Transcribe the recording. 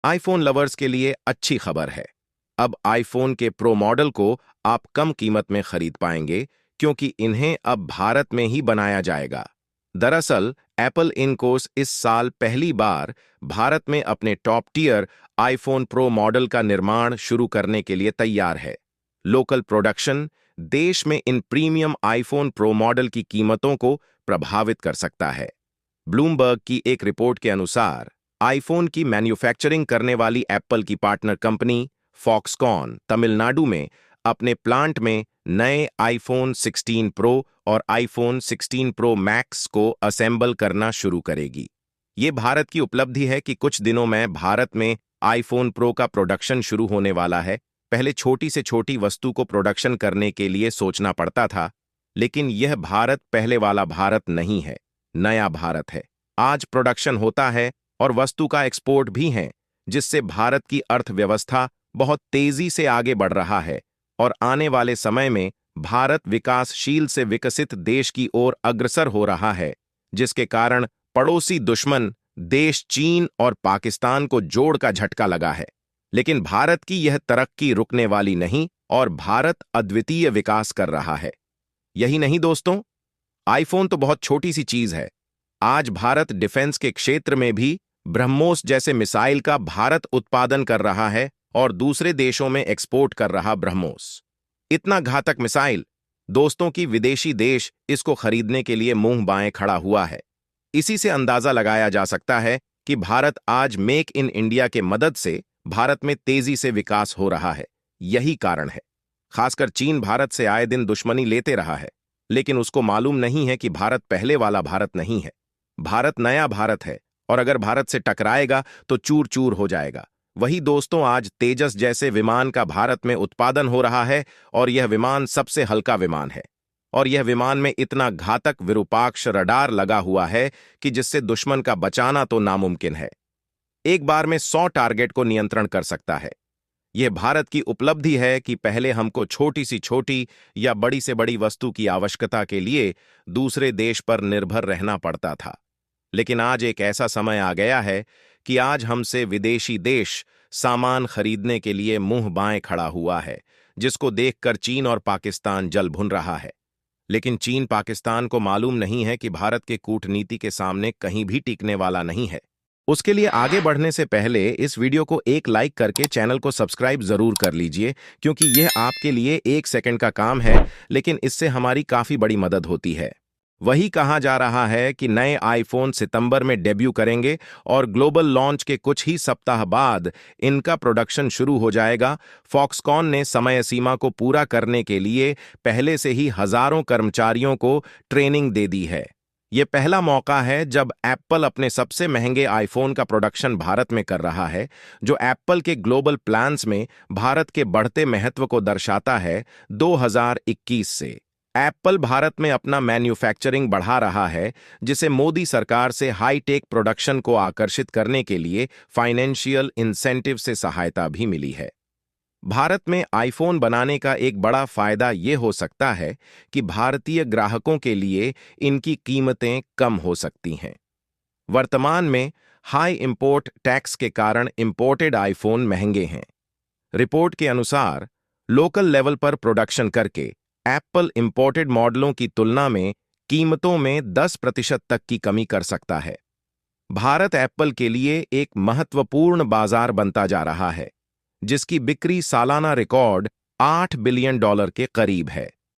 IPhone lovers के लिए अच्छी खबर है। अब आईफोन के प्रो मॉडल को आप कम कीमत में खरीद पाएंगे क्योंकि इन्हें अब भारत में ही बनाया जाएगा। दरअसल एप्पल इनकोस इस साल पहली बार भारत में अपने top tier iPhone pro model का निर्माण शुरू करने के लिए तैयार है। लोकल प्रोडक्शन देश में इन प्रीमियम आईफोन प्रो मॉडल की कीमतों को प्रभावित कर सकता है। ब्लूमबर्ग की एक रिपोर्ट के अनुसार आईफोन की मैन्युफैक्चरिंग करने वाली एप्पल की पार्टनर कंपनी फॉक्सकॉन तमिलनाडु में अपने प्लांट में नए आईफोन 16 प्रो और आईफोन 16 प्रो मैक्स को असेंबल करना शुरू करेगी। ये भारत की उपलब्धि है कि कुछ दिनों में भारत में आईफोन प्रो का प्रोडक्शन शुरू होने वाला है। पहले छोटी से छोटी वस्तु को प्रोडक्शन करने के लिए सोचना पड़ता था, लेकिन यह भारत पहले वाला भारत नहीं है, नया भारत है। आज प्रोडक्शन होता है और वस्तु का एक्सपोर्ट भी है, जिससे भारत की अर्थव्यवस्था बहुत तेजी से आगे बढ़ रहा है और आने वाले समय में भारत विकासशील से विकसित देश की ओर अग्रसर हो रहा है, जिसके कारण पड़ोसी दुश्मन देश चीन और पाकिस्तान को जोड़ का झटका लगा है। लेकिन भारत की यह तरक्की रुकने वाली नहीं और भारत अद्वितीय विकास कर रहा है। यही नहीं दोस्तों, आईफोन तो बहुत छोटी सी चीज है। आज भारत डिफेंस के क्षेत्र में भी ब्रह्मोस जैसे मिसाइल का भारत उत्पादन कर रहा है और दूसरे देशों में एक्सपोर्ट कर रहा ब्रह्मोस। इतना घातक मिसाइल दोस्तों की विदेशी देश इसको खरीदने के लिए मुंह बाएं खड़ा हुआ है। इसी से अंदाजा लगाया जा सकता है कि भारत आज मेक इन इंडिया के मदद से भारत में तेजी से विकास हो रहा है। यही कारण है। खासकर चीन भारत से आए दिन दुश्मनी लेते रहा है, लेकिन उसको मालूम नहीं है कि भारत पहले वाला भारत नहीं है। भारत नया भारत है और अगर भारत से टकराएगा तो चूर चूर हो जाएगा। वही दोस्तों, आज तेजस जैसे विमान का भारत में उत्पादन हो रहा है और यह विमान सबसे हल्का विमान है और यह विमान में इतना घातक विरूपाक्ष रडार लगा हुआ है कि जिससे दुश्मन का बचाना तो नामुमकिन है। एक बार में 100 टारगेट को नियंत्रण कर सकता है। यह भारत की उपलब्धि है कि पहले हमको छोटी सी छोटी या बड़ी से बड़ी वस्तु की आवश्यकता के लिए दूसरे देश पर निर्भर रहना पड़ता था, लेकिन आज एक ऐसा समय आ गया है कि आज हमसे विदेशी देश सामान खरीदने के लिए मुंह बाएं खड़ा हुआ है, जिसको देखकर चीन और पाकिस्तान जल भुन रहा है। लेकिन चीन पाकिस्तान को मालूम नहीं है कि भारत के कूटनीति के सामने कहीं भी टिकने वाला नहीं है। उसके लिए आगे बढ़ने से पहले इस वीडियो को एक लाइक करके चैनल को सब्सक्राइब जरूर कर लीजिए, क्योंकि यह आपके लिए 1 सेकंड का काम है, लेकिन इससे हमारी काफी बड़ी मदद होती है। वही कहा जा रहा है कि नए आईफोन सितंबर में डेब्यू करेंगे और ग्लोबल लॉन्च के कुछ ही सप्ताह बाद इनका प्रोडक्शन शुरू हो जाएगा। फॉक्सकॉन ने समय सीमा को पूरा करने के लिए पहले से ही हजारों कर्मचारियों को ट्रेनिंग दे दी है। यह पहला मौका है जब एप्पल अपने सबसे महंगे आईफोन का प्रोडक्शन भारत में कर रहा है, जो एप्पल के ग्लोबल प्लान्स में भारत के बढ़ते महत्व को दर्शाता है। 2021 से एप्पल भारत में अपना मैन्युफैक्चरिंग बढ़ा रहा है, जिसे मोदी सरकार से हाई-टेक प्रोडक्शन को आकर्षित करने के लिए फाइनेंशियल इंसेंटिव से सहायता भी मिली है। भारत में आईफोन बनाने का एक बड़ा फायदा यह हो सकता है कि भारतीय ग्राहकों के लिए इनकी कीमतें कम हो सकती हैं। वर्तमान में हाई इंपोर्ट टैक्स के कारण इंपोर्टेड आईफोन महंगे हैं। रिपोर्ट के अनुसार लोकल लेवल पर प्रोडक्शन करके एप्पल इंपोर्टेड मॉडलों की तुलना में कीमतों में 10% तक की कमी कर सकता है। भारत एप्पल के लिए एक महत्वपूर्ण बाजार बनता जा रहा है, जिसकी बिक्री सालाना रिकॉर्ड $8 बिलियन के करीब है।